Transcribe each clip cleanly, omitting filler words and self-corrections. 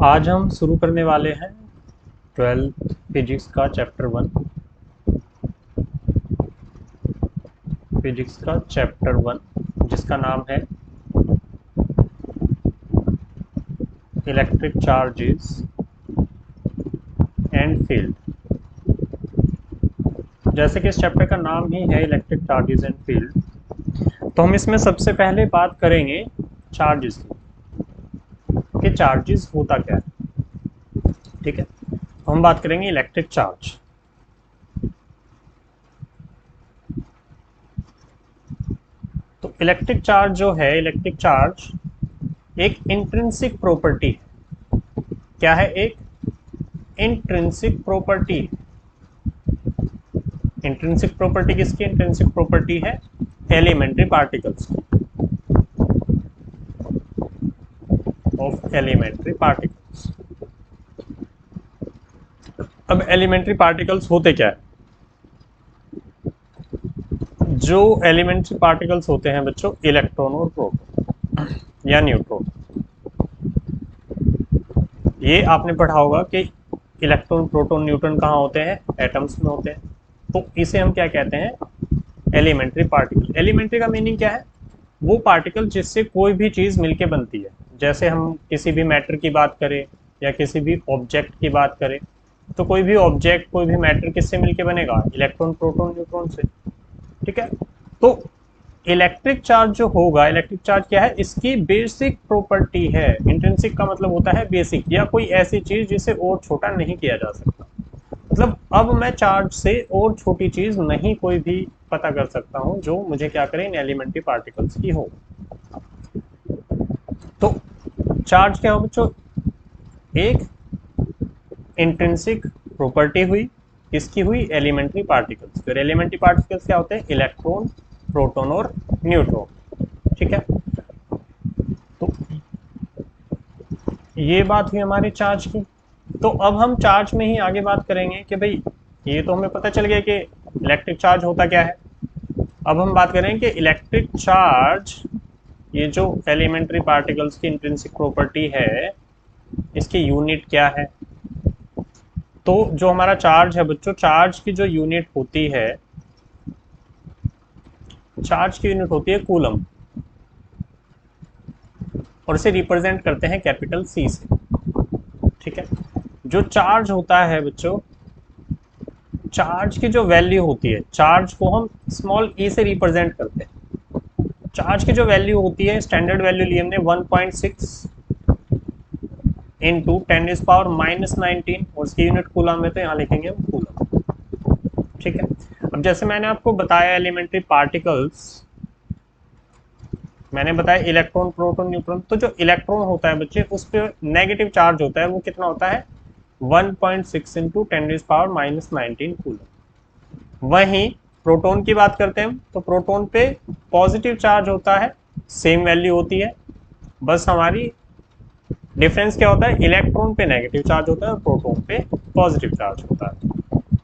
आज हम शुरू करने वाले हैं 12th फिजिक्स का चैप्टर 1। फिजिक्स का चैप्टर 1 जिसका नाम है इलेक्ट्रिक चार्जेस एंड फील्ड। जैसे कि इस चैप्टर का नाम ही है इलेक्ट्रिक चार्जेस एंड फील्ड, तो हम इसमें सबसे पहले बात करेंगे चार्जेस की कि चार्जेस होता क्या है। ठीक है, तो हम बात करेंगे इलेक्ट्रिक चार्ज। तो इलेक्ट्रिक चार्ज जो है, इलेक्ट्रिक चार्ज एक इंट्रिंसिक प्रॉपर्टी है। क्या है? एक इंट्रिंसिक प्रॉपर्टी। इंट्रिंसिक प्रॉपर्टी किसकी? इंट्रिंसिक प्रॉपर्टी है elementary particles of elementary particles. अब एलिमेंट्री पार्टिकल्स होते क्या है? जो एलिमेंट्री पार्टिकल्स होते हैं बच्चों, इलेक्ट्रॉन और प्रोटॉन या न्यूट्रॉन। ये आपने पढ़ा होगा कि इलेक्ट्रॉन प्रोटॉन न्यूट्रॉन कहाँ होते हैं? एटम्स में होते हैं। तो इसे हम क्या कहते हैं? Elementary particle. एलिमेंट्री का मीनिंग क्या है? वो पार्टिकल जिससे कोई भी चीज मिलके बनती है। जैसे हम किसी भी मैटर की बात करें या किसी भी ऑब्जेक्ट की बात करें, तो कोई भी ऑब्जेक्ट, कोई भी मैटर किससे मिलके बनेगा? इलेक्ट्रॉन प्रोटॉन न्यूट्रॉन से। ठीक है, तो इलेक्ट्रिक चार्ज जो होगा, इलेक्ट्रिक चार्ज क्या है? इसकी बेसिक प्रॉपर्टी है। इंट्रिंसिक का मतलब होता है बेसिक, या कोई ऐसी चीज जिसे और छोटा नहीं किया जा सकता। मतलब अब मैं चार्ज से और छोटी चीज नहीं कोई भी पता कर सकता हूं जो मुझे क्या करे? इन एलिमेंट्री पार्टिकल्स की हो। तो चार्ज क्या हो बच्चों? एक इंट्रिंसिक प्रॉपर्टी हुई, किसकी हुई? Elementary particles. फिर एलिमेंट्री पार्टिकल्स क्या होते हैं? इलेक्ट्रॉन, प्रोटॉन और न्यूट्रॉन। ठीक है, तो ये बात हुई हमारे चार्ज की। तो अब हम चार्ज में ही आगे बात करेंगे कि भाई ये तो हमें पता चल गया कि इलेक्ट्रिक चार्ज होता क्या है। अब हम बात करेंगे कि इलेक्ट्रिक चार्ज, ये जो एलिमेंट्री पार्टिकल्स की इंट्रिंसिक प्रॉपर्टी है, इसकी यूनिट क्या है। तो जो हमारा चार्ज है बच्चों, चार्ज की जो यूनिट होती है, चार्ज की यूनिट होती है कूलम, और इसे रिप्रेजेंट करते हैं कैपिटल सी से। ठीक है, जो चार्ज होता है बच्चों, चार्ज की जो वैल्यू होती है, चार्ज को हम स्मॉल ई से रिप्रेजेंट करते हैं। चार्ज की जो वैल्यू होती है, स्टैंडर्ड वैल्यू ली हमने 1.6 इंटू 10⁻⁻19, और उसकी यूनिट कूलम में, तो यहाँ लिखेंगे हम कूलम। ठीक है, अब जैसे मैंने आपको बताया एलिमेंट्री पार्टिकल्स, मैंने बताया इलेक्ट्रॉन, प्रोटॉन, न्यूट्रॉन। तो जो इलेक्ट्रॉन होता है बच्चे, उस पर नेगेटिव चार्ज होता है, वो कितना होता है? 1.6 इंटू 10⁻⁻19 कूलम। वहीं प्रोटॉन की बात करते हैं, तो प्रोटॉन पे पॉजिटिव चार्ज होता है, सेम वैल्यू होती है, बस हमारी डिफरेंस क्या होता है? इलेक्ट्रॉन पे नेगेटिव चार्ज होता है और प्रोटॉन पे पॉजिटिव चार्ज होता है।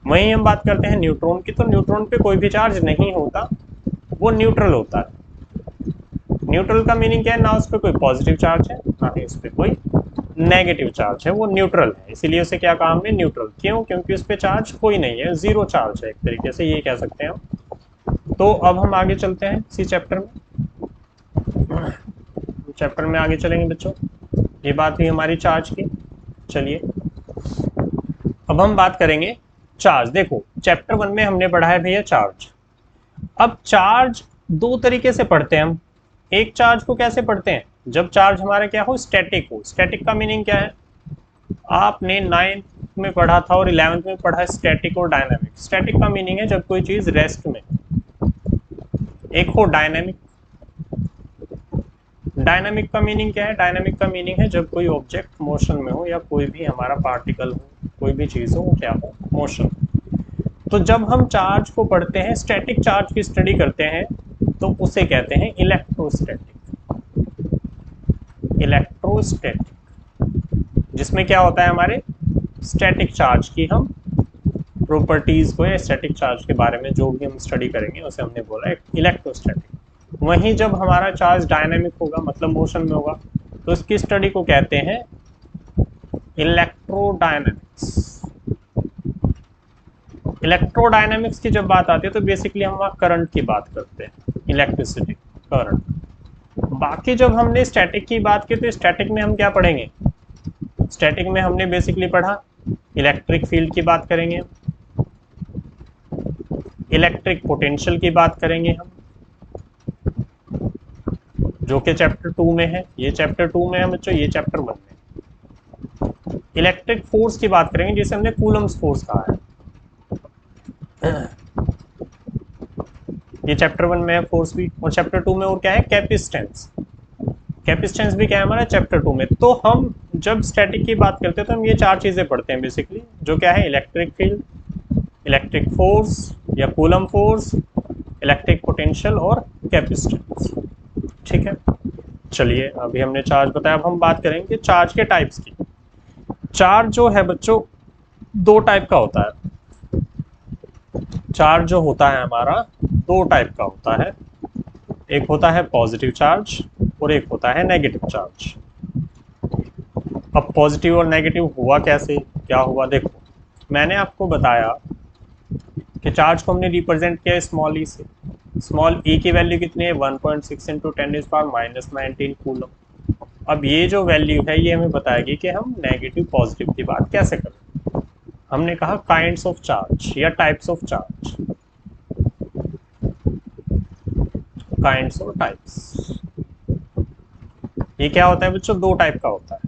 वहीं हम बात करते हैं न्यूट्रॉन की, तो न्यूट्रॉन पे कोई भी चार्ज नहीं होता, वो न्यूट्रल होता है। न्यूट्रल का मीनिंग क्या है? ना उस पर कोई पॉजिटिव चार्ज है, ना ही उस पर कोई नेगेटिव चार्ज है, वो न्यूट्रल है। इसीलिए उसे क्या कहा हमने? न्यूट्रल। क्यों? क्योंकि उस पर चार्ज कोई नहीं है, जीरो चार्ज है, एक तरीके से ये कह सकते हैं हम। तो अब हम आगे चलते हैं इसी चैप्टर में। चैप्टर में आगे चलेंगे बच्चों। ये बात हुई हमारी चार्ज की। चलिए अब हम बात करेंगे चार्ज। देखो चैप्टर 1 में हमने पढ़ा है भैया चार्ज। अब चार्ज दो तरीके से पढ़ते हैं हम। एक चार्ज को कैसे पढ़ते हैं? जब चार्ज हमारा क्या हो? स्टैटिक हो। स्टैटिक का मीनिंग क्या है? आपने 9th में पढ़ा था और 11th में पढ़ा है स्टैटिक और डायनामिक। स्टैटिक का मीनिंग है जब कोई चीज रेस्ट में। एक हो डायनामिक। डायनामिक का मीनिंग क्या है? डायनामिक का मीनिंग है जब कोई ऑब्जेक्ट मोशन में हो, या कोई भी हमारा पार्टिकल हो, कोई भी चीज हो, वो क्या हो? मोशन। तो जब हम चार्ज को पढ़ते हैं, स्टैटिक चार्ज की स्टडी करते हैं, तो उसे कहते हैं इलेक्ट्रोस्टैटिक। इलेक्ट्रोस्टैटिक, जिसमें क्या होता है? हमारे स्टैटिक चार्ज की हम प्रॉपर्टीज को, या स्टैटिक चार्ज के बारे में जो भी हम स्टडी करेंगे उसे हमने बोला इलेक्ट्रोस्टैटिक। वहीं जब हमारा चार्ज डायनामिक होगा, मतलब मोशन में होगा, तो इसकी स्टडी को कहते हैं इलेक्ट्रोडायनेमिक्स। इलेक्ट्रोडायनेमिक्स की जब बात आती है तो बेसिकली हम वहाँ करंट की बात करते हैं, इलेक्ट्रिसिटी, करंट। बाकी जब हमने स्टैटिक की बात की तो स्टैटिक में हम क्या पढ़ेंगे? स्टैटिक में हमने बेसिकली पढ़ा इलेक्ट्रिक फील्ड की बात करेंगे, इलेक्ट्रिक पोटेंशियल की बात करेंगे हम, जो कि चैप्टर 2 में है, ये चैप्टर 2 में है बच्चों, ये चैप्टर 1 में। इलेक्ट्रिक फोर्स की बात करेंगे जिसे हमने कूलम्स फोर्स कहा है, ये चैप्टर 1 में है फोर्स भी। और चैप्टर 2 में और क्या है? कैपेसिटेंस। कैपेसिटेंस भी क्या है हमारा चैप्टर 2 में। तो हम जब स्टैटिक की बात करते हैं तो हम ये चार चीजें पढ़ते हैं बेसिकली, जो क्या है? इलेक्ट्रिक फील्ड, इलेक्ट्रिक फोर्स या कूलम फोर्स, इलेक्ट्रिक पोटेंशियल और कैपेसिटेंस। ठीक है, चलिए अभी हमने चार्ज बताया, अब हम बात करेंगे चार्ज के टाइप्स की। चार्ज जो है बच्चों दो टाइप का होता है। चार्ज जो होता है हमारा दो टाइप का होता है, एक होता है पॉजिटिव चार्ज और एक होता है नेगेटिव चार्ज। अब पॉजिटिव और नेगेटिव हुआ कैसे, क्या हुआ? देखो, मैंने आपको बताया कि चार्ज को हमने रिप्रेजेंट किया स्मॉल ई से। स्मॉल ई की वैल्यू कितनी है? 1.6 इंटू 10⁻⁻19 कूलम। अब ये जो वैल्यू है ये हमें बताएगी कि हम नेगेटिव पॉजिटिव की बात कैसे करें। हमने कहा काइंड्स ऑफ चार्ज या टाइप्स ऑफ चार्ज, काइंड्स और टाइप्स। ये क्या होता है बच्चों? दो टाइप का होता है,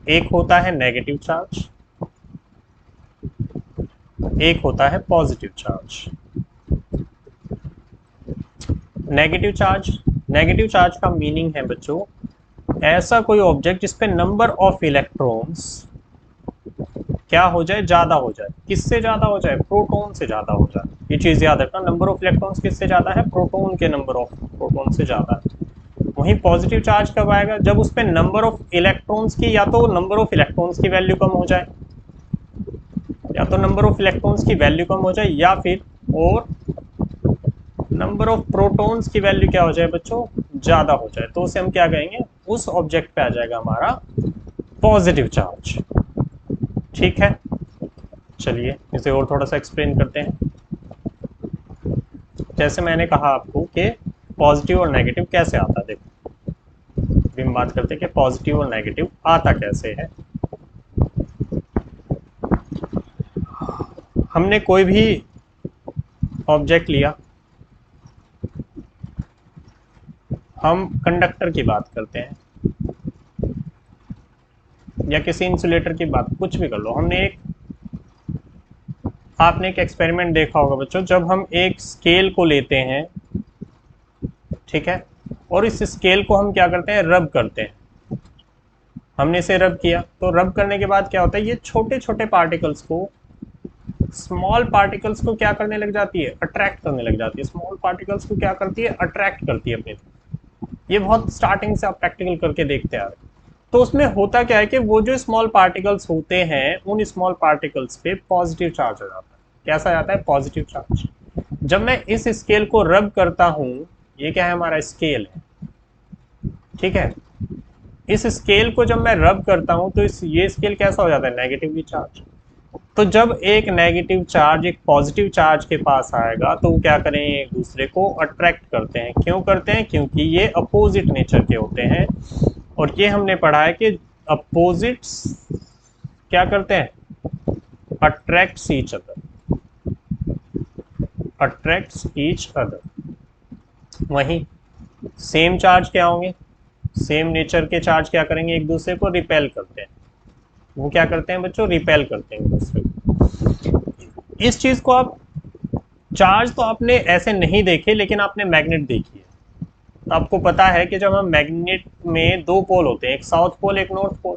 एक होता है नेगेटिव चार्ज, एक होता है positive charge. Negative charge, negative charge का मीनिंग है बच्चों ऐसा कोई ऑब्जेक्ट जिसपे नंबर ऑफ इलेक्ट्रॉन्स क्या हो जाए? ज्यादा हो जाए। किससे ज्यादा हो जाए? प्रोटॉन से ज्यादा हो जाए। ये चीज याद रखना, नंबर ऑफ इलेक्ट्रॉन्स किससे ज्यादा है? प्रोटॉन के नंबर ऑफ प्रोटॉन से ज्यादा है। वहीं पॉजिटिव चार्ज कब आएगा? जब उस पर नंबर ऑफ इलेक्ट्रॉन्स की, या तो नंबर ऑफ इलेक्ट्रॉन्स की वैल्यू कम हो जाए, या तो नंबर ऑफ इलेक्ट्रॉन्स की वैल्यू कम हो जाए, या फिर और नंबर ऑफ प्रोटॉन्स की वैल्यू क्या हो जाए बच्चों? ज्यादा हो जाए। तो उसे हम क्या कहेंगे? उस ऑब्जेक्ट पे आ जाएगा हमारा पॉजिटिव चार्ज। ठीक है, चलिए इसे और थोड़ा सा एक्सप्लेन करते हैं। जैसे मैंने कहा आपको कि पॉजिटिव और नेगेटिव कैसे आता है। देखो, अभी हम बात करते हैं कि पॉजिटिव और नेगेटिव आता कैसे है। हमने कोई भी ऑब्जेक्ट लिया, हम कंडक्टर की बात करते हैं या किसी इंसुलेटर की बात, कुछ भी कर लो। आपने एक एक्सपेरिमेंट देखा होगा बच्चों, जब हम एक स्केल को लेते हैं, ठीक है, और इस स्केल को हम क्या करते हैं? रब करते हैं। हमने इसे रब किया, तो रब करने के बाद क्या होता है? ये छोटे छोटे पार्टिकल्स को, स्मॉल पार्टिकल्स को क्या करने लग जाती है? अट्रैक्ट करने लग जाती है। स्मॉल पार्टिकल्स को क्या करती है? अट्रैक्ट करती है अपने। ये बहुत स्टार्टिंग से आप प्रैक्टिकल करके देखते आ रहे हैं। तो उसमें होता क्या है कि वो जो स्मॉल पार्टिकल्स होते हैं, उन स्मॉल पार्टिकल्स पे पॉजिटिव चार्ज हो जाता है। कैसा जाता है? Positive charge. जब मैं इस स्केल को रब करता हूं, ये क्या है? हमारा स्केल है, ठीक है। इस स्केल को जब मैं रब करता हूं तो ये स्केल कैसा हो जाता है? Negatively charge. तो जब एक नेगेटिव चार्ज एक पॉजिटिव चार्ज के पास आएगा तो वो क्या करें? एक दूसरे को अट्रैक्ट करते हैं। क्यों करते हैं? क्योंकि ये अपोजिट नेचर के होते हैं। और ये हमने पढ़ा है कि अपोजिट्स क्या करते हैं? Attracts each other, attracts each other. वहीं सेम चार्ज क्या होंगे? सेम नेचर के चार्ज क्या करेंगे? एक दूसरे को रिपेल करते हैं। वो क्या करते हैं बच्चों? रिपेल करते हैं एक दूसरे को। इस चीज को आप, चार्ज तो आपने ऐसे नहीं देखे, लेकिन आपने मैग्नेट देखी है। तो आपको पता है कि जब हम मैग्नेट में दो पोल होते हैं, एक साउथ पोल एक नॉर्थ पोल,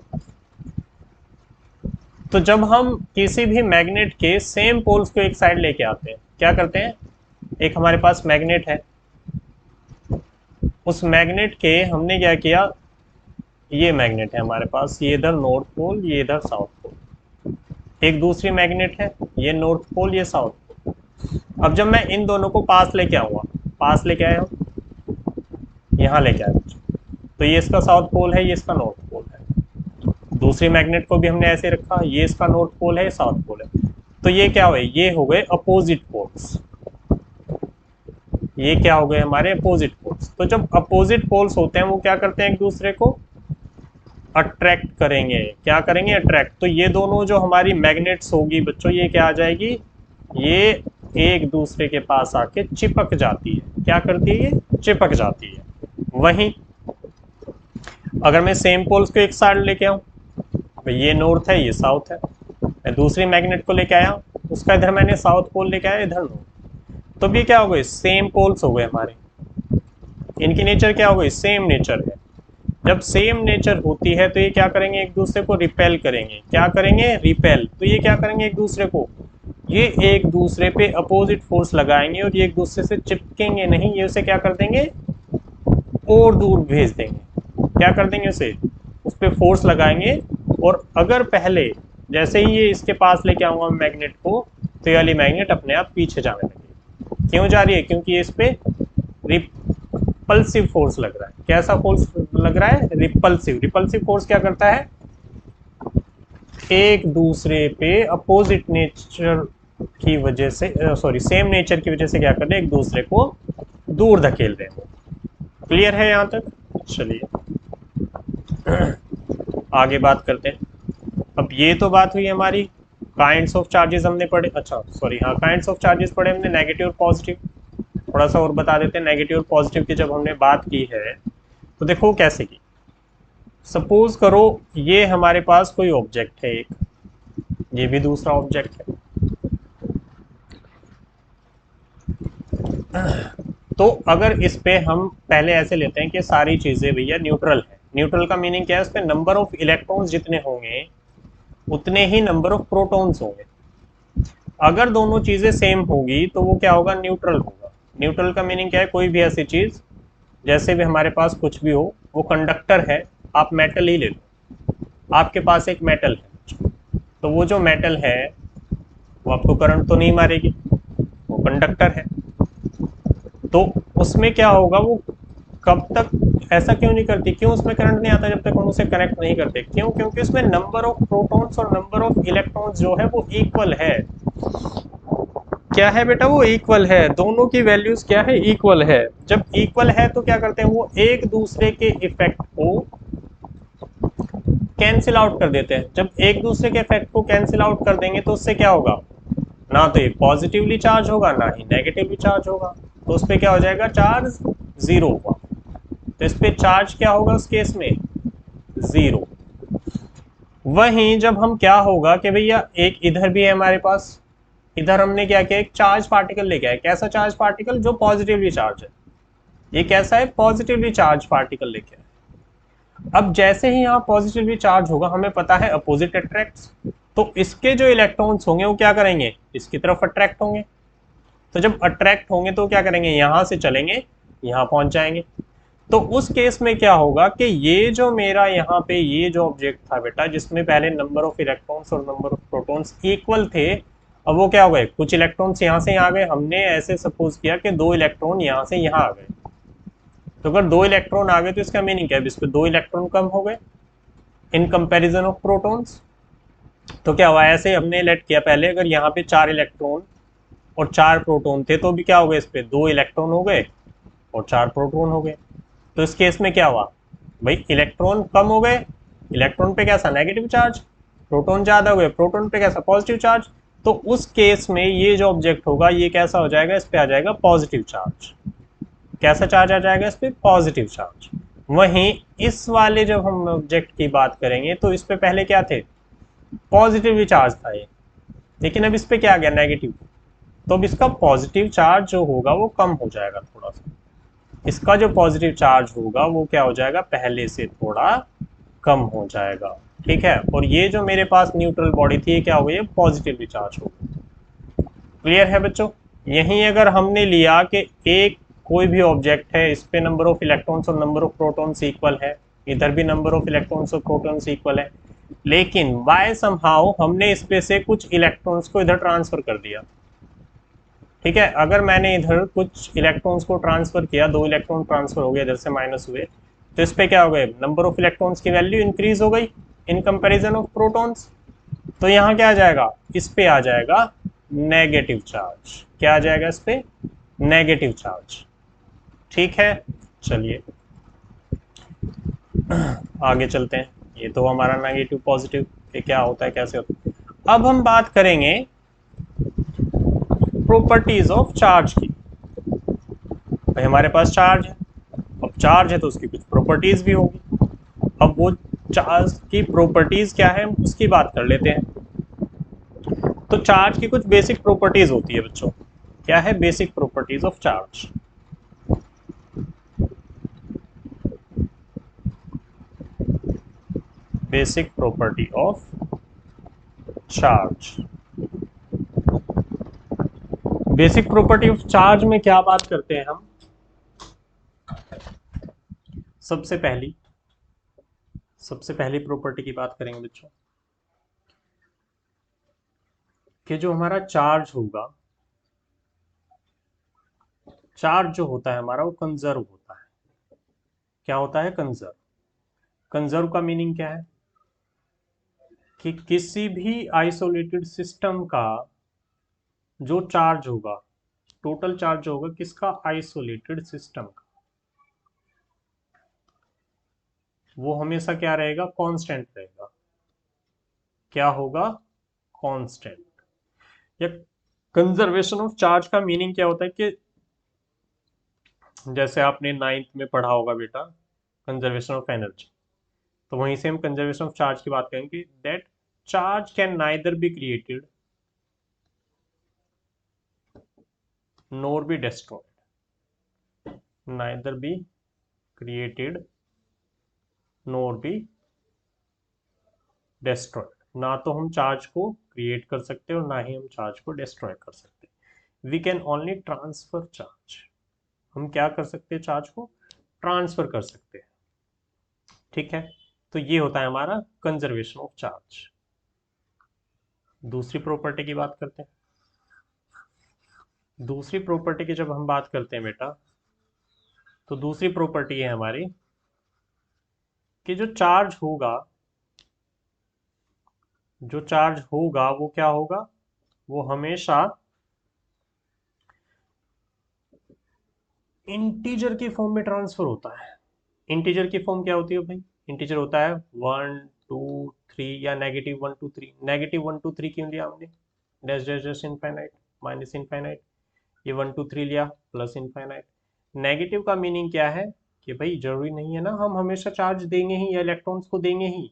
तो जब हम किसी भी मैग्नेट के सेम पोल्स को एक साइड लेके आते हैं, क्या करते हैं? एक हमारे पास मैग्नेट है, उस मैग्नेट के हमने क्या किया? ये मैग्नेट है हमारे पास, ये इधर नॉर्थ पोल, ये इधर साउथ पोल। एक दूसरी मैग्नेट है, ये नॉर्थ पोल, ये साउथ पोल। अब जब मैं इन दोनों को पास लेके आऊंगा, पास लेके आया हूं, यहां लेके आया, तो ये इसका साउथ पोल है, ये इसका नॉर्थ पोल है। दूसरी मैग्नेट को भी हमने ऐसे रखा, ये इसका नॉर्थ पोल है, साउथ पोल है, तो ये क्या हुए, ये हो गए अपोजिट पोल्स। ये क्या हो गए हमारे अपोजिट पोल्स। तो जब अपोजिट पोल्स होते हैं वो क्या करते हैं, एक दूसरे को अट्रैक्ट करेंगे। क्या करेंगे, अट्रैक्ट। तो ये दोनों जो हमारी मैग्नेट्स होगी बच्चों, ये क्या आ जाएगी, ये एक दूसरे के पास आके चिपक जाती है। क्या करती है, ये चिपक जाती है। वहीं अगर मैं सेम पोल्स को एक साइड लेके आऊं, तो ये नॉर्थ है, ये साउथ है, मैं दूसरी मैग्नेट को लेके आया, उसका इधर मैंने साउथ पोल लेके आया, इधर नॉर्थ, तो भी क्या हो गए, सेम पोल्स हो गए हमारे। इनकी नेचर क्या हो गई, सेम नेचर है। जब सेम नेचर होती है तो ये क्या करेंगे, एक दूसरे को रिपेल करेंगे। क्या करेंगे, रिपेल। तो ये क्या करेंगे, एक दूसरे को, ये एक दूसरे पे अपोजिट फोर्स लगाएंगे और ये एक दूसरे से चिपकेंगे नहीं, ये उसे क्या कर देंगे, और दूर भेज देंगे। क्या कर देंगे, उसे, उस पर फोर्स लगाएंगे। और अगर पहले जैसे ही ये इसके पास लेके आऊंगा मैग्नेट को, तो ये वाली मैग्नेट अपने आप पीछे जाने लगेगी। क्यों जा रही है, क्योंकि ये इस पे रिपल्सिव फोर्स लग रहा है। कैसा फोर्स लग रहा है, रिपल्सिव। रिपल्सिव फोर्स क्या करता है, एक दूसरे पे अपोजिट नेचर की वजह से, सॉरी सेम नेचर की वजह से क्या कर रहे हैं, एक दूसरे को दूर धकेल रहे हैं। क्लियर है यहाँ तक, चलिए आगे बात करते हैं। अब ये तो बात हुई हमारी काइंड्स ऑफ चार्जेस हमने पढ़े, अच्छा सॉरी हाँ काइंड्स ऑफ चार्जेस पढ़े हमने, नेगेटिव और पॉजिटिव। थोड़ा सा और बता देते हैं नेगेटिव और पॉजिटिव की। जब हमने बात की है तो देखो कैसे की। सपोज करो ये हमारे पास कोई ऑब्जेक्ट है एक, ये भी दूसरा ऑब्जेक्ट है। तो अगर इस पे हम पहले ऐसे लेते हैं कि सारी चीजें भैया न्यूट्रल है। न्यूट्रल का मीनिंग क्या है, उस पे नंबर ऑफ इलेक्ट्रॉन्स जितने होंगे उतने ही नंबर ऑफ प्रोटॉन्स होंगे। अगर दोनों चीजें सेम होगी तो वो क्या होगा, न्यूट्रल होगा। न्यूट्रल का मीनिंग क्या है, कोई भी ऐसी चीज, जैसे भी हमारे पास कुछ भी हो, वो कंडक्टर है, आप मेटल ही ले लो, आपके पास एक मेटल है, तो वो जो मेटल है वो आपको करंट तो नहीं मारेगी, वो कंडक्टर है। तो उसमें क्या होगा, वो कब तक, ऐसा क्यों नहीं करती, क्यों उसमें करंट नहीं आता जब तक हम उसे कनेक्ट नहीं करते, क्यों, क्योंकि उसमें नंबर ऑफ प्रोटॉन्स और नंबर ऑफ इलेक्ट्रॉन्स जो है वो इक्वल है। क्या है बेटा, वो इक्वल है, दोनों की वैल्यूज क्या है, इक्वल है। जब इक्वल है तो क्या करते हैं, वो एक दूसरे के इफेक्ट को कैंसिल आउट कर देते हैं। जब एक दूसरे के इफेक्ट को कैंसिल आउट कर देंगे तो उससे क्या होगा, ना तो ये पॉजिटिवली चार्ज होगा ना ही नेगेटिवली चार्ज होगा, तो उस पर क्या हो जाएगा, चार्ज जीरो हुआ। तो इस पे चार्ज क्या होगा उस केस में, जीरो। वहीं जब हम क्या होगा कि भैया एक इधर भी है हमारे पास, इधर हमने क्या किया, एक चार्ज पार्टिकल लेके आए। कैसा चार्ज पार्टिकल, जो पॉजिटिवली चार्ज है। ये कैसा है, पॉजिटिवली चार्ज पार्टिकल लेके आए। अब जैसे ही यहाँ पॉजिटिवली चार्ज होगा, हमें पता है अपोजिट अट्रैक्ट्स, तो इसके जो इलेक्ट्रॉन्स होंगे वो क्या करेंगे, इसकी तरफ अट्रैक्ट होंगे। तो जब अट्रैक्ट होंगे तो क्या करेंगे, यहां से चलेंगे, यहां पहुंच जाएंगे। तो उस केस में क्या होगा कि ये जो मेरा यहाँ पे ये जो ऑब्जेक्ट था बेटा, जिसमें पहले नंबर ऑफ इलेक्ट्रॉन्स और नंबर ऑफ प्रोटॉन्स इक्वल थे, अब वो क्या हो गए, कुछ इलेक्ट्रॉन्स यहाँ से यहाँ गए। हमने ऐसे सपोज किया कि 2 इलेक्ट्रॉन यहाँ से यहाँ आ गए। तो अगर 2 इलेक्ट्रॉन आ गए तो इसका मीनिंग क्या है, इस पे 2 इलेक्ट्रॉन कम हो गए इन कंपैरिजन ऑफ प्रोटॉन्स। तो क्या हुआ, ऐसे हमने लेट किया पहले, अगर यहाँ पे 4 इलेक्ट्रॉन और 4 प्रोटॉन थे तो भी क्या हो गए, इस पे 2 इलेक्ट्रॉन हो गए और 4 प्रोटॉन हो गए। तो इस केस में क्या हुआ भाई, इलेक्ट्रॉन कम हो गए, इलेक्ट्रॉन पे कैसा नेगेटिव चार्ज, प्रोटॉन ज्यादा हो गए, प्रोटॉन पे कैसा पॉजिटिव चार्ज। तो उस केस में ये जो ऑब्जेक्ट होगा ये कैसा हो जाएगा, इस पे आ जाएगा पॉजिटिव चार्ज। कैसा चार्ज आ जाएगा, इस पे पॉजिटिव चार्ज। वहीं इस वाले जब हम ऑब्जेक्ट की बात करेंगे तो इस पे पहले क्या थे, पॉजिटिव चार्ज था ये, लेकिन अब इस पे क्या आ गया, नेगेटिव। तो अब इसका पॉजिटिव चार्ज जो होगा वो कम हो जाएगा थोड़ा सा, इसका जो पॉजिटिव चार्ज होगा वो क्या हो जाएगा, पहले से थोड़ा कम हो जाएगा। ठीक है, और ये जो मेरे पास न्यूट्रल बॉडी थी ये क्या हो गई, पॉजिटिवली चार्ज हो गई। क्लियर है बच्चों। यहीं अगर हमने लिया कि एक कोई भी ऑब्जेक्ट है, इस पे नंबर ऑफ इलेक्ट्रॉन्स और नंबर ऑफ प्रोटॉन्स इक्वल है, इधर भी नंबर ऑफ इलेक्ट्रॉन्स और प्रोटॉन्स इक्वल है, लेकिन बाय समहाउ हमने इस पे से कुछ इलेक्ट्रॉन्स को इधर ट्रांसफर कर दिया। ठीक है, अगर मैंने इधर कुछ इलेक्ट्रॉन्स को ट्रांसफर किया, 2 इलेक्ट्रॉन ट्रांसफर हो गए, इधर से माइनस हुए, तो इस पे क्या हो गए, नंबर ऑफ इलेक्ट्रॉन्स की वैल्यू इंक्रीज हो गई। In comparison of protons. तो यहाँ क्या आ जाएगा, इस पे आ जाएगा नेगेटिव चार्ज। क्या आ जाएगा इस पे, नेगेटिव चार्ज। ठीक है, चलिए आगे चलते हैं। ये तो हमारा नेगेटिव पॉजिटिव ये क्या होता है, कैसे होता है। अब हम बात करेंगे प्रॉपर्टीज ऑफ चार्ज की। भाई हमारे पास चार्ज है, अब चार्ज है तो उसकी कुछ प्रॉपर्टीज भी होगी। अब वो चार्ज की प्रॉपर्टीज क्या है उसकी बात कर लेते हैं। तो चार्ज की कुछ बेसिक प्रॉपर्टीज होती है बच्चों। क्या है basic properties of charge? Basic property of charge. Basic property of charge में क्या बात करते हैं हम? सबसे पहली प्रॉपर्टी की बात करेंगे बच्चों कि जो हमारा चार्ज होगा, चार्ज जो होता है हमारा वो कंजर्व होता है। क्या होता है? कंजर्व। कंजर्व का मीनिंग क्या है कि किसी भी आइसोलेटेड सिस्टम का जो चार्ज होगा, टोटल चार्ज होगा किसका, आइसोलेटेड सिस्टम का, वो हमेशा क्या रहेगा, कांस्टेंट रहेगा। क्या होगा? कांस्टेंट। या कंजर्वेशन ऑफ चार्ज का मीनिंग क्या होता है कि जैसे आपने नाइन्थ में पढ़ा होगा बेटा कंजर्वेशन ऑफ एनर्जी, तो वहीं से हम कंजर्वेशन ऑफ चार्ज की बात करेंगे that charge can neither be created nor be destroyed, neither be created nor be destroyed। ना तो हम चार्ज को क्रिएट कर सकते और ना ही हम चार्ज को डिस्ट्रॉय कर सकते। We can only transfer charge. हम क्या कर सकते हैं, चार्ज को ट्रांसफर कर सकते हैं। ठीक है, तो ये होता है हमारा कंजर्वेशन ऑफ चार्ज। दूसरी प्रॉपर्टी की बात करते हैं। दूसरी प्रॉपर्टी की जब हम बात करते हैं बेटा, तो दूसरी प्रॉपर्टी है हमारी कि जो चार्ज होगा, जो चार्ज होगा वो क्या होगा, वो हमेशा इंटीजर की फॉर्म में ट्रांसफर होता है। इंटीजर की फॉर्म क्या होती है भाई? इंटीजर होता है 1 2 3 या -1 2 3। -1 2 3 क्यों लिया हमने? Dash dash dash infinite, minus infinite, ये 1 2 3 लिया, प्लस इनफाइनाइट। नेगेटिव का मीनिंग क्या है कि भाई जरूरी नहीं है ना हम हमेशा चार्ज देंगे ही या इलेक्ट्रॉन्स को देंगे ही,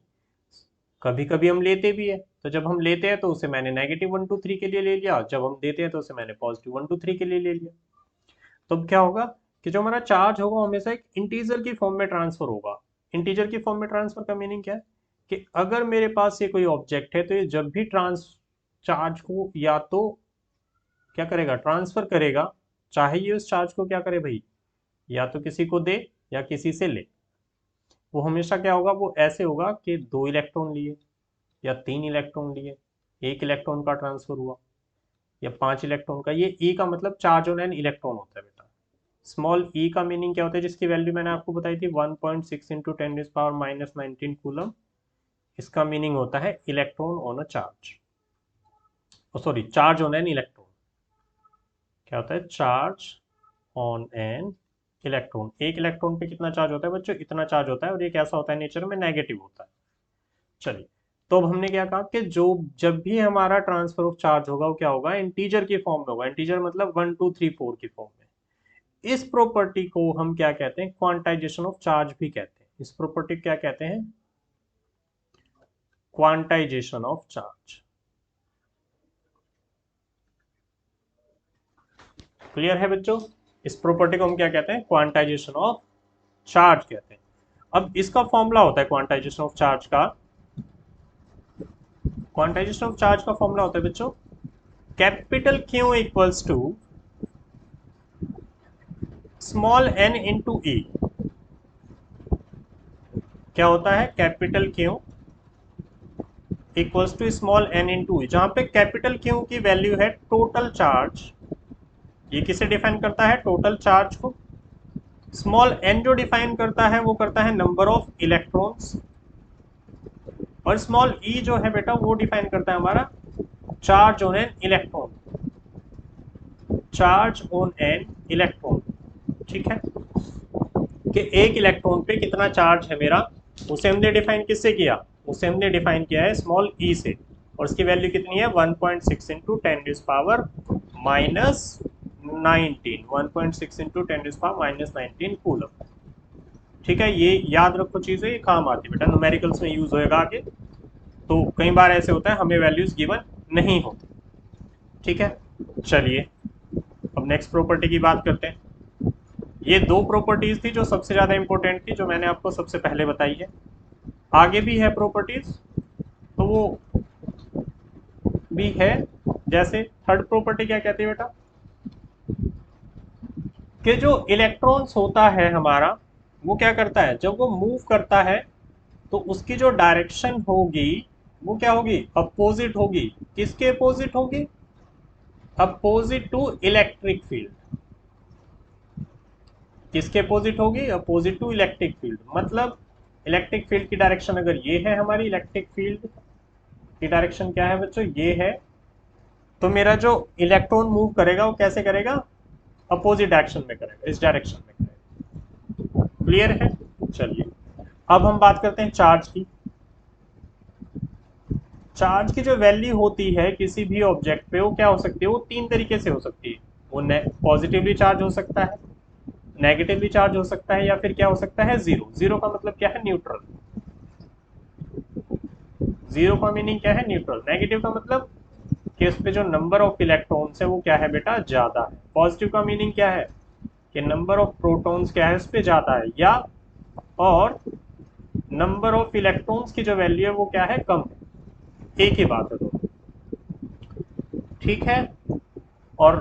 कभी कभी हम लेते भी है। तो जब हम लेते हैं तो उसे मैंने -1 2 3 के लिए ले लिया, जब हम देते हैं तो उसे मैंने +1 2 3 के लिए ले लिया। तो अब क्या होगा कि जो हमारा चार्ज होगा वो हमेशा एक इंटीजर की फॉर्म में ट्रांसफर होगा। इंटीजर की फॉर्म में ट्रांसफर का मीनिंग क्या है कि अगर मेरे पास ये कोई ऑब्जेक्ट है तो ये जब भी चार्ज को या तो क्या करेगा, ट्रांसफर करेगा, चाहे ये उस चार्ज को क्या करे भाई, या तो किसी को दे या किसी से ले। वो हमेशा क्या होगा, वो ऐसे होगा कि 2 इलेक्ट्रॉन लिए या 3 इलेक्ट्रॉन लिए, 1 इलेक्ट्रॉन का ट्रांसफर हुआ या 5 इलेक्ट्रॉन का। ये ई का मतलब चार्ज ऑन एन इलेक्ट्रॉन होता है बेटा। स्मॉल ई का मीनिंग क्या होता है, जिसकी वैल्यू मैंने आपको बताई थी 1.6 इंटू 10⁻⁻19 कूलम। इसका मीनिंग होता है electron on a charge, sorry charge on an electron. क्या होता है, चार्ज ऑन एन इलेक्ट्रॉन। एक इलेक्ट्रॉन पे कितना चार्ज होता है बच्चों, इतना चार्ज होता है, और ये कैसा होता है, नेचर में नेगेटिव होता है। चलिए, तो अब हमने क्या कहा कि जो जब भी हमारा ट्रांसफर ऑफ चार्ज होगा वो क्या होगा, इंटीजर की फॉर्म में होगा। इंटीजर मतलब 1 2 3 4 की फॉर्म में। इस प्रॉपर्टी को हम क्या कहते हैं, क्वांटाइजेशन ऑफ चार्ज भी कहते हैं। इस प्रॉपर्टी क्या कहते हैं, क्वांटाइजेशन ऑफ चार्ज। क्लियर है बच्चों? इस प्रॉपर्टी को हम क्या कहते हैं, क्वांटाइजेशन ऑफ चार्ज कहते हैं। अब इसका फॉर्मूला होता है क्वांटाइजेशन ऑफ चार्ज का। क्वांटाइजेशन ऑफ चार्ज का फॉर्मूला होता है बच्चों capital Q equals to small n into e. क्या होता है, capital Q equals to small n into e, जहां पे कैपिटल Q की वैल्यू है टोटल चार्ज। ये किसे डिफाइन करता है, टोटल चार्ज को। स्मॉल n जो डिफाइन करता है वो करता है नंबर ऑफ इलेक्ट्रॉन्स। और स्मॉल ई जो है बेटा वो डिफाइन करता है हमारा charge on an electron, charge on an electron, ठीक है, कि एक इलेक्ट्रॉन पे कितना चार्ज है मेरा, उसे हमने डिफाइन किससे किया, उसे हमने डिफाइन किया है स्मॉल ई से, और उसकी वैल्यू कितनी है 1.6 इंटू 10⁻⁻19, 1.6 इंटू 10⁻⁻19 कूलम, ठीक है। ये याद रखो चीजें, ये काम आती है बेटा, न्यूमेरिकल्स में यूज होएगा आगे। तो कई बार ऐसे होता है हमें वैल्यूज गिवन नहीं होती, ठीक है। चलिए अब नेक्स्ट प्रॉपर्टी की बात करते हैं। ये दो प्रॉपर्टीज थी जो सबसे ज्यादा इंपॉर्टेंट थी, जो मैंने आपको सबसे पहले बताई है। आगे भी है प्रॉपर्टीज, तो वो भी है। जैसे थर्ड प्रॉपर्टी क्या कहती है बेटा, कि जो इलेक्ट्रॉन्स होता है हमारा, वो क्या करता है, जब वो मूव करता है तो उसकी जो डायरेक्शन होगी वो क्या होगी, अपोजिट होगी। किसके अपोजिट होगी, अपोजिट टू इलेक्ट्रिक फील्ड। किसके अपोजिट होगी, अपोजिट टू इलेक्ट्रिक फील्ड। मतलब इलेक्ट्रिक फील्ड की डायरेक्शन अगर ये है, हमारी इलेक्ट्रिक फील्ड की डायरेक्शन क्या है बच्चों, ये है, तो मेरा जो इलेक्ट्रॉन मूव करेगा वो कैसे करेगा, अपोजिट डायरेक्शन में करेगा, इस डायरेक्शन में करेगा। क्लियर है। चलिए अब हम बात करते हैं चार्ज की। चार्ज की जो वैल्यू होती है किसी भी ऑब्जेक्ट पे, वो क्या हो सकती है, वो तीन तरीके से हो सकती है। वो पॉजिटिवली चार्ज हो सकता है, नेगेटिवली चार्ज हो सकता है, या फिर क्या हो सकता है, जीरो। जीरो का मतलब क्या है, न्यूट्रल। जीरो का मीनिंग क्या है, न्यूट्रल। नेगेटिव का मतलब कि उस पे जो नंबर ऑफ इलेक्ट्रॉन्स है वो क्या है बेटा, ज्यादा है। पॉजिटिव का मीनिंग क्या है, कि नंबर ऑफ प्रोटॉन्स क्या है, उस पे ज्यादा है, या और नंबर ऑफ इलेक्ट्रॉन्स की जो वैल्यू है वो क्या है, कम है। एक ही बात है दोनों, ठीक है। और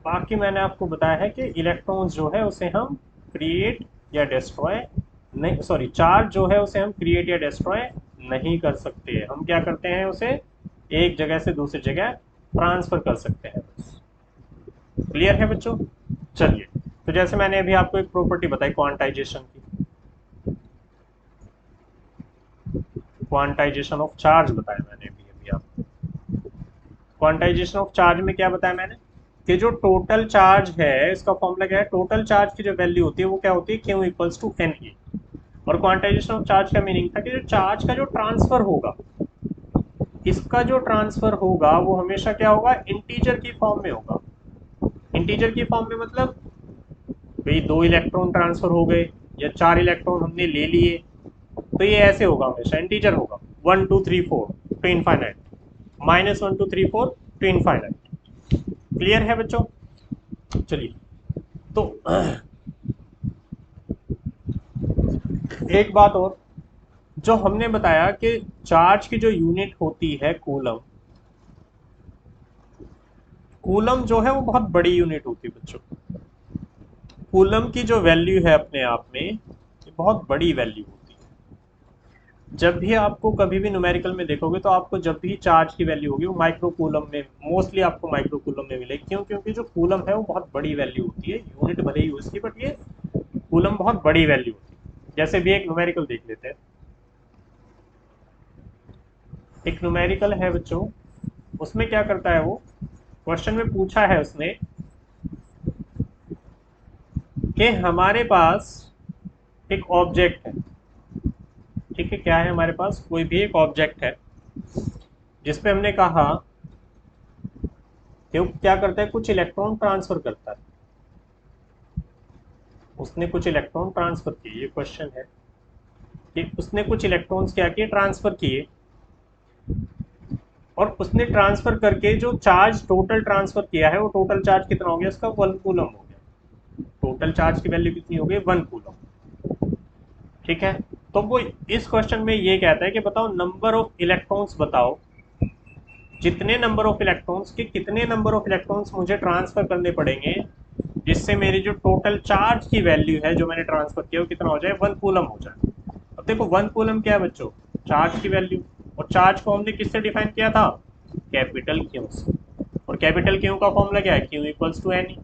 बाकी मैंने आपको बताया है कि इलेक्ट्रॉन्स जो है उसे हम क्रिएट या डिस्ट्रॉय नहीं, सॉरी, चार्ज जो है उसे हम क्रिएट या डिस्ट्रॉय नहीं कर सकते। हम क्या करते हैं, उसे एक जगह से दूसरी जगह ट्रांसफर कर सकते हैं बस। क्लियर है बच्चों। चलिए, तो जैसे मैंने अभी आपको एक प्रॉपर्टी बताई क्वांटाइजेशन की, क्वांटाइजेशन ऑफ चार्ज बताया मैंने अभी अभी आपको। क्वांटाइजेशन ऑफ चार्ज में क्या बताया मैंने, कि जो टोटल चार्ज है, इसका फॉर्मूला क्या है, टोटल चार्ज की जो वैल्यू होती है वो क्या होती है, Q equals to N E. और क्वांटाइजेशन ऑफ चार्ज का मीनिंग था कि जो चार्ज का जो ट्रांसफर होगा, इसका जो ट्रांसफर होगा वो हमेशा क्या होगा, इंटीजर की फॉर्म में होगा। इंटीजर की फॉर्म में मतलब भाई दो इलेक्ट्रॉन ट्रांसफर हो गए या चार इलेक्ट्रॉन हमने ले लिए, तो ये ऐसे होगा, हमेशा इंटीजर होगा, 1 2 3 4 to infinite, -1 2 3 4 to infinite. Clear है बच्चों। चलिए, तो एक बात और, जो हमने बताया कि चार्ज की जो यूनिट होती है कूलम, कूलम जो है वो बहुत बड़ी यूनिट होती है बच्चों। कूलम की जो वैल्यू है अपने आप में ये बहुत बड़ी वैल्यू होती है। जब भी आपको कभी भी न्यूमेरिकल में देखोगे तो आपको जब भी चार्ज की वैल्यू होगी वो माइक्रो कूलम में, मोस्टली आपको माइक्रो कूलम में मिलेगी। क्यों, क्योंकि जो कूलम है वो बहुत बड़ी वैल्यू होती है, यूनिट भले ही उसकी, बट ये कूलम बहुत बड़ी वैल्यू होती है। जैसे भी एक न्यूमेरिकल देख लेते हैं, एक न्यूमेरिकल है बच्चों, उसमें क्या करता है वो, क्वेश्चन में पूछा है उसने कि हमारे पास एक ऑब्जेक्ट है, ठीक है, क्या है हमारे पास, कोई भी एक ऑब्जेक्ट है जिसपे हमने कहा कि वो क्या करता है, कुछ इलेक्ट्रॉन ट्रांसफर करता है। उसने कुछ इलेक्ट्रॉन ट्रांसफर किए, ये क्वेश्चन है कि उसने कुछ इलेक्ट्रॉन्स क्या किए, ट्रांसफर किए, और उसने ट्रांसफर करके जो चार्ज टोटल ट्रांसफर किया है वो टोटल चार्ज कितना हो गया, उसका 1 कूलम हो गया। टोटल चार्ज की वैल्यू कितनी हो गई, 1 कूलम, ठीक है। तो वो इस क्वेश्चन में ये कहता है कि बताओ नंबर ऑफ इलेक्ट्रॉन्स बताओ, जितने नंबर ऑफ इलेक्ट्रॉन्स के कितने नंबर ऑफ इलेक्ट्रॉन्स मुझे ट्रांसफर करने पड़ेंगे जिससे मेरी जो टोटल चार्ज की वैल्यू है जो मैंने ट्रांसफर किया वो कितना हो जाए, 1 कूलम हो जाए। अब देखो 1 कूलम क्या है बच्चों, चार्ज की वैल्यू, और चार्ज को हमने किससे डिफाइन किया था, कैपिटल क्यू से। और कैपिटल क्यू का फॉर्मूला क्या है, Q equals to N E.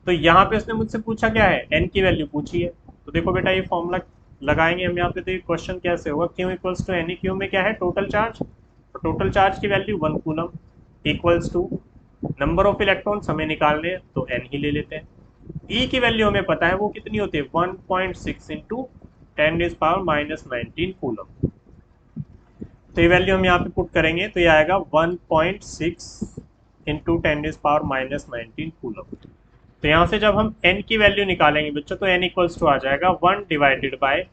तो यहाँ पे उसने मुझसे पूछा क्या है, एन की वैल्यू पूछी है। तो देखो बेटा ये फॉर्मूला लगाएंगे हम यहाँ पे, तो ये क्वेश्चन कैसे होगा, Q equals to N, Q में क्या है टोटल चार्ज, तो टोटल चार्ज की value 1 coulomb equals to number of electrons हमें निकालने हैं तो एन ही ले लेते हैं। ई की वैल्यू हमें पता है वो कितनी होती है 1.6 इंटू 10⁻⁻19 कूलम। तो ये वैल्यू हम यहाँ पे पुट करेंगे तो ये आएगा 1.6 इंटू 10⁻⁻19 कूलम। तो यहाँ से जब हम n की वैल्यू निकालेंगे बच्चों तो n इक्वल्स टू आ जाएगा 1 डिवाइडेड बाय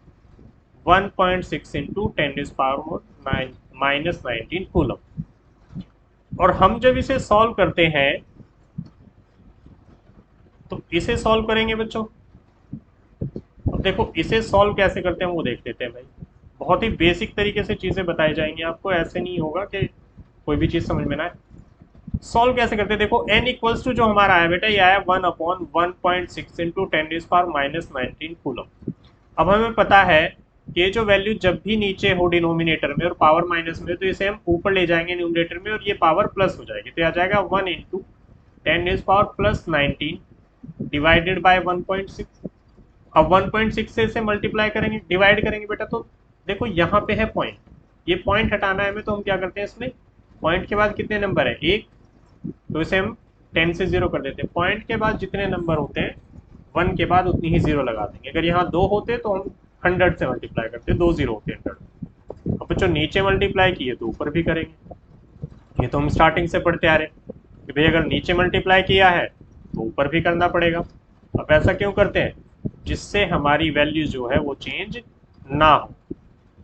1.6 इंटू 10⁻⁻19 कूलम। और हम जब इसे सॉल्व करते हैं तो इसे सॉल्व करेंगे बच्चों, अब देखो इसे सॉल्व कैसे करते हैं वो देख लेते हैं भाई। बहुत ही बेसिक तरीके से चीज़ें बताई जाएंगी आपको, ऐसे नहीं होगा कि कोई भी चीज़ समझ में ना आए। सॉल्व कैसे करते हैं, देखो n इक्वल्स टू जो हमारा आया बेटा ये आया 1/1.6 इंटू 10⁻⁻19 कूलम। अब हमें पता है कि ये जो वैल्यू जब भी नीचे हो डिनोमिनेटर में और पावर माइनस में तो इसे हम ऊपर ले जाएंगे न्यूमरेटर में और ये पावर प्लस हो जाएगी, तो आ जाएगा 1 इंटू 10⁻+19 डिवाइडेड बाय 1.6। अब 1.6 से इसे मल्टीप्लाई करेंगे, डिवाइड करेंगे बेटा, तो देखो यहाँ पे है पॉइंट, ये पॉइंट हटाना है हमें, तो हम क्या करते हैं इसमें पॉइंट के बाद कितने नंबर है एक, तो इसे हम 10 से 0 कर देते हैं। पॉइंट के बाद जितने नंबर होते हैं 1 के बाद उतनी ही 0 लगा देंगे। अगर यहाँ 2 होते तो हम 100 से मल्टीप्लाई करते, 2 0 होते 100। अब बच्चों नीचे मल्टीप्लाई किए तो ऊपर भी करेंगे, ये तो हम स्टार्टिंग से पढ़ते आ रहे हैं कि भाई अगर नीचे मल्टीप्लाई किया है तो ऊपर भी करना पड़ेगा। अब ऐसा क्यों करते हैं, जिससे हमारी वैल्यू जो है वो चेंज ना हो।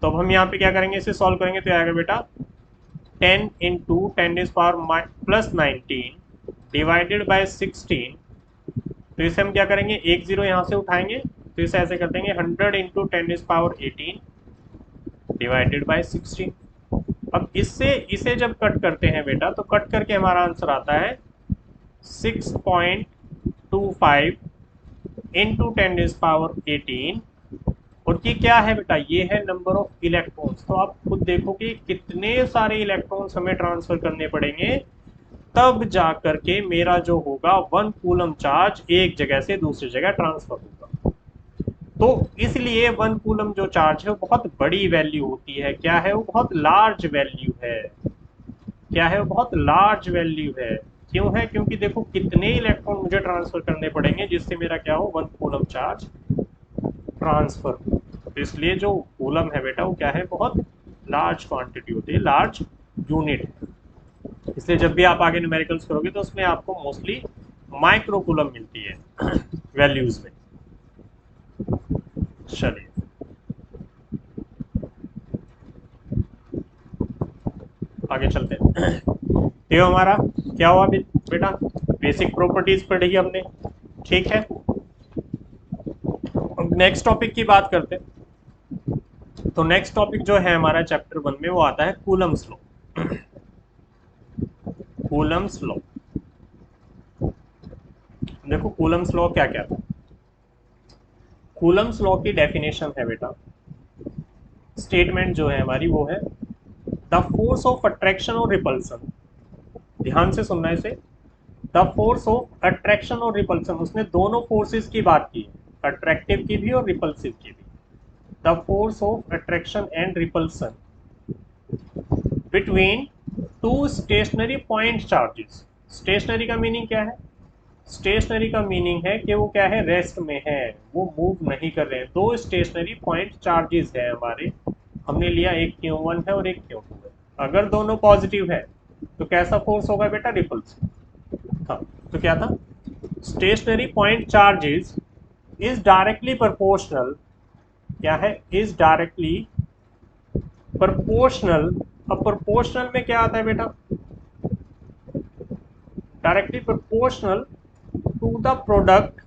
तो अब हम यहाँ पे क्या करेंगे, इसे सॉल्व करेंगे तो आएगा बेटा 10 इंटू 10⁻+19 डिवाइडेड बाय 16। तो इसे हम क्या करेंगे, एक जीरो यहाँ से उठाएंगे तो इसे ऐसे कर देंगे 100 इंटू 10⁻18 डिवाइडेड बाय 16। अब इससे इसे जब कट करते हैं बेटा तो कट करके हमारा आंसर आता है 6.25 इंटू 10⁻18। और ये क्या है बेटा, ये है नंबर ऑफ इलेक्ट्रॉन्स। तो आप खुद देखो कि कितने सारे इलेक्ट्रॉन्स हमें ट्रांसफर करने पड़ेंगे तब जा करके मेरा जो होगा 1 कूलम चार्ज एक जगह से दूसरी जगह ट्रांसफर होगा। तो इसलिए 1 कूलम जो चार्ज है वो बहुत बड़ी वैल्यू होती है। क्या है, वो बहुत लार्ज वैल्यू है। क्या है, वो बहुत लार्ज वैल्यू है। क्यों है, क्योंकि देखो कितने इलेक्ट्रॉन मुझे ट्रांसफर करने पड़ेंगे जिससे मेरा क्या हो 1 कूलम चार्ज ट्रांसफर हो। तो इसलिए जो कूलम है बेटा वो क्या है, बहुत लार्ज क्वांटिटी होती है, लार्ज यूनिट है। इसलिए जब भी आप आगे न्यूमेरिकल्स करोगे तो उसमें आपको मोस्टली माइक्रो कूलम मिलती है वैल्यूज में। चलिए आगे चलते हैं। ये हमारा क्या हुआ बेटा, बेसिक प्रॉपर्टीज पढ़ी हमने, ठीक है। अब नेक्स्ट टॉपिक की बात करते हैं। तो नेक्स्ट टॉपिक जो है हमारा चैप्टर 1 में वो आता है कूलम्स लॉ। कूलम्स लॉ, देखो कूलम्स लॉ क्या क्या था। कूलम्स लॉ की डेफिनेशन है बेटा, स्टेटमेंट जो है हमारी वो है द फोर्स ऑफ अट्रैक्शन और रिपल्सन। ध्यान से सुनना इसे, द फोर्स ऑफ अट्रैक्शन और रिपल्सन, उसने दोनों फोर्सेस की बात की, अट्रैक्टिव की भी और रिपल्सिव की भी। The force of attraction and repulsion between two stationary point charges. Stationary का मीनिंग क्या है, स्टेशनरी का मीनिंग है कि वो क्या है, रेस्ट में है, वो मूव नहीं कर रहे हैं। दो स्टेशनरी पॉइंट चार्जेस है हमारे, हमने लिया एक Q1 है और एक Q2 है। अगर दोनों पॉजिटिव है तो कैसा फोर्स होगा बेटा, रिपल्सिव। हाँ, तो क्या था, stationary point charges is directly proportional, क्या है, इज डायरेक्टली प्रोपोर्शनल। अब प्रोपोर्शनल में क्या आता है बेटा, directly proportional to the product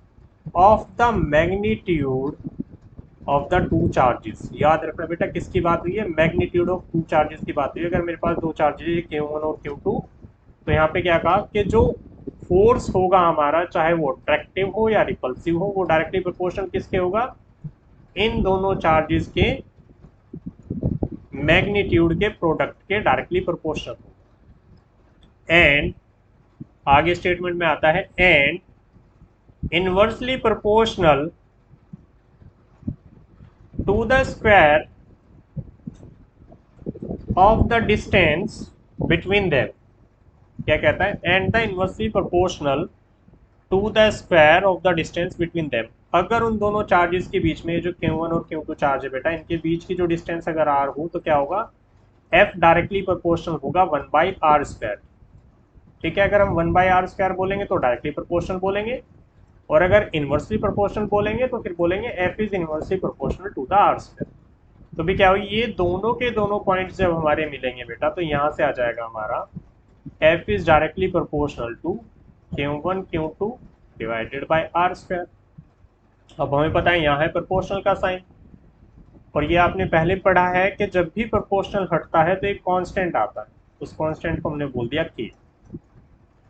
of the magnitude of the two charges. याद रखना बेटा किसकी बात हुई है, मैग्नीट्यूड ऑफ टू चार्जेस की बात हुई है। अगर मेरे पास दो चार्जेस है Q1 और Q2, तो यहाँ पे क्या कहा कि जो फोर्स होगा हमारा, चाहे वो अट्रैक्टिव हो या रिपल्सिव हो, वो डायरेक्टली प्रोपोर्शनल किसके होगा, इन दोनों चार्जेस के मैग्नीट्यूड के प्रोडक्ट के डायरेक्टली प्रोपोर्शनल होगा। एंड आगे स्टेटमेंट में आता है and inversely proportional to the square of the distance between them, क्या कहता है, and the inversely proportional to the square of the distance between them. अगर उन दोनों चार्जेस के बीच में जो Q1 और Q2 चार्ज है बेटा, इनके बीच की जो डिस्टेंस अगर r हो तो क्या होगा, f डायरेक्टली प्रोपोर्शनल होगा 1/r²। ठीक है, अगर हम 1/r² बोलेंगे तो डायरेक्टली प्रोपोर्शनल बोलेंगे, और अगर इनवर्सली प्रोपोर्शनल बोलेंगे तो फिर बोलेंगे f is inversely proportional to the r²। तो भी क्या होगी, ये दोनों के दोनों पॉइंट्स जब हमारे मिलेंगे बेटा, तो यहाँ से आ जाएगा हमारा f is directly proportional to Q1 Q2 divided by r²। अब हमें पता है यहाँ है प्रोपोर्शनल का साइन, और ये आपने पहले पढ़ा है कि जब भी प्रोपोर्शनल हटता है तो एक कांस्टेंट आता है, उस कांस्टेंट को हमने बोल दिया k।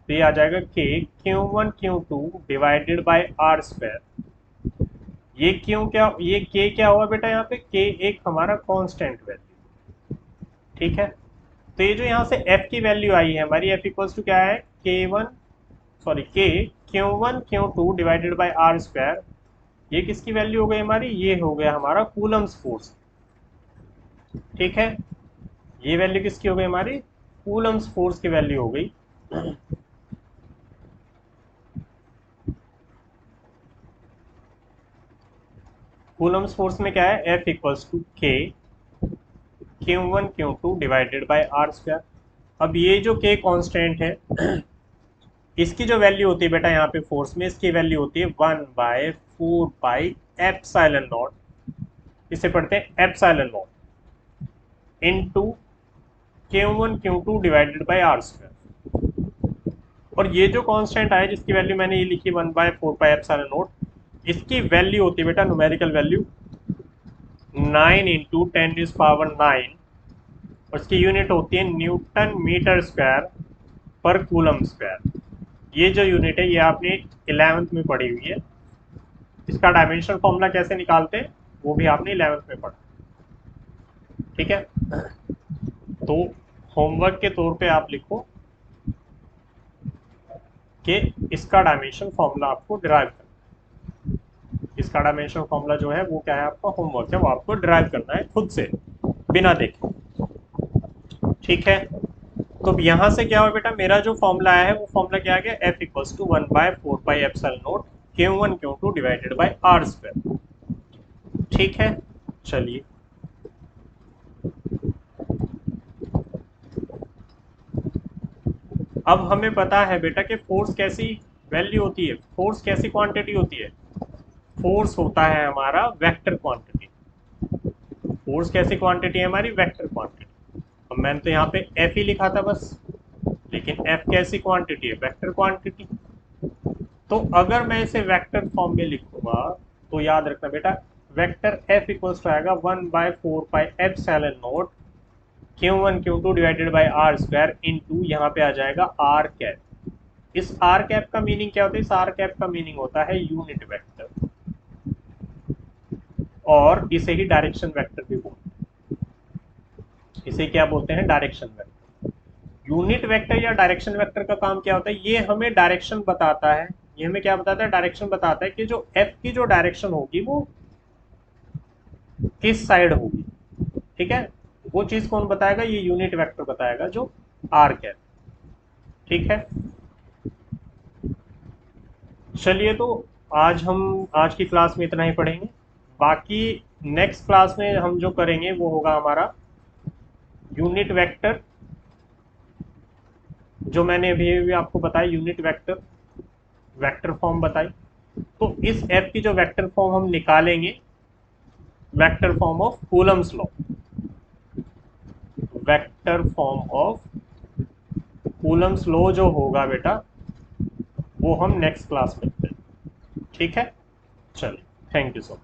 तो ये आ जाएगा k Q1 Q2 divided by r²। ये क्यों, क्या ये k क्या हुआ बेटा, यहाँ पे k एक हमारा कांस्टेंट वैल्यू। ठीक है, तो ये जो यहाँ से f की वैल्यू आई है हमारी, f इक्वल्स टू क्या है, k Q1 Q2 divided by r²। ये किसकी वैल्यू हो गई हमारी, ये हो गया हमारा कूलम्स फोर्स। ठीक है, ये वैल्यू किसकी हो गई हमारी, कूलम्स फोर्स की वैल्यू हो गई। कूलम्स फोर्स में क्या है, F equals to k Q1 Q2 divided by r²। अब ये जो k कांस्टेंट है, इसकी जो वैल्यू होती है बेटा यहाँ पे फोर्स में, इसकी वैल्यू होती है 1/4πε0, इसे पढ़ते हैं ε0 into Q1 Q2 divided by r²। और ये जो कांस्टेंट आया जिसकी वैल्यू मैंने ये लिखी 1/4πε0, इसकी वैल्यू होती है बेटा न्यूमेरिकल वैल्यू 9 × 10⁹, और इसकी यूनिट होती है न्यूटन मीटर स्क्वायर पर कूलम स्क्वायर। ये जो यूनिट है ये आपने 11th में पढ़ी हुई है। इसका डायमेंशन फॉर्मूला कैसे निकालते हैं वो भी आपने 11th में पढ़ा। ठीक है, तो होमवर्क के तौर पे आप लिखो कि इसका डायमेंशन फॉर्मूला आपको डिराइव करना है। इसका डायमेंशन फॉर्मूला जो है वो क्या है, आपका होमवर्क है, वो आपको डिराइव करना है खुद से बिना देखे। ठीक है, तो यहाँ से क्या हुआ बेटा, मेरा जो फॉर्मूला आया है वो फॉर्मूला क्या आ गया, F equals to 1/4πε0 Q1 Q2 divided by r²। ठीक है, चलिए अब हमें पता है बेटा कि फोर्स कैसी वैल्यू होती है, फोर्स कैसी क्वांटिटी होती है, फोर्स होता है हमारा वेक्टर क्वांटिटी। फोर्स कैसी क्वांटिटी है हमारी, वेक्टर क्वांटिटी। अब मैंने तो यहाँ पे F ही लिखा था बस, लेकिन F कैसी क्वांटिटी है, वेक्टर क्वांटिटी। तो अगर मैं इसे वेक्टर फॉर्म में लिखूंगा तो याद रखना बेटा, वेक्टर F इक्वल्स टू आएगा 1/4πε0 Q1 Q2 divided by r² into यहाँ पे आ जाएगा r कैप। इस r कैप का मीनिंग क्या होता है, इस r कैप का मीनिंग होता है यूनिट वेक्टर, और इसे ही डायरेक्शन वेक्टर भी बोलते हैं। इसे क्या बोलते हैं, डायरेक्शन वेक्टर। यूनिट वेक्टर या डायरेक्शन वेक्टर का काम क्या होता है, ये हमें डायरेक्शन बताता है। ये हमें क्या बताता है, डायरेक्शन बताता है कि जो f की जो डायरेक्शन होगी वो किस साइड होगी। ठीक है, वो चीज कौन बताएगा, ये यूनिट वेक्टर बताएगा जो r कैप। ठीक है, चलिए तो आज की क्लास में इतना ही पढ़ेंगे। बाकी नेक्स्ट क्लास में हम जो करेंगे वो होगा हमारा यूनिट वेक्टर, जो मैंने अभी आपको बताया यूनिट वेक्टर, वेक्टर फॉर्म बताई। तो इस f की जो वेक्टर फॉर्म हम निकालेंगे, vector form of Coulomb's law, vector form of Coulomb's law जो होगा बेटा वो हम नेक्स्ट क्लास में करेंगे। ठीक है, चलिए, थैंक यू सो मच।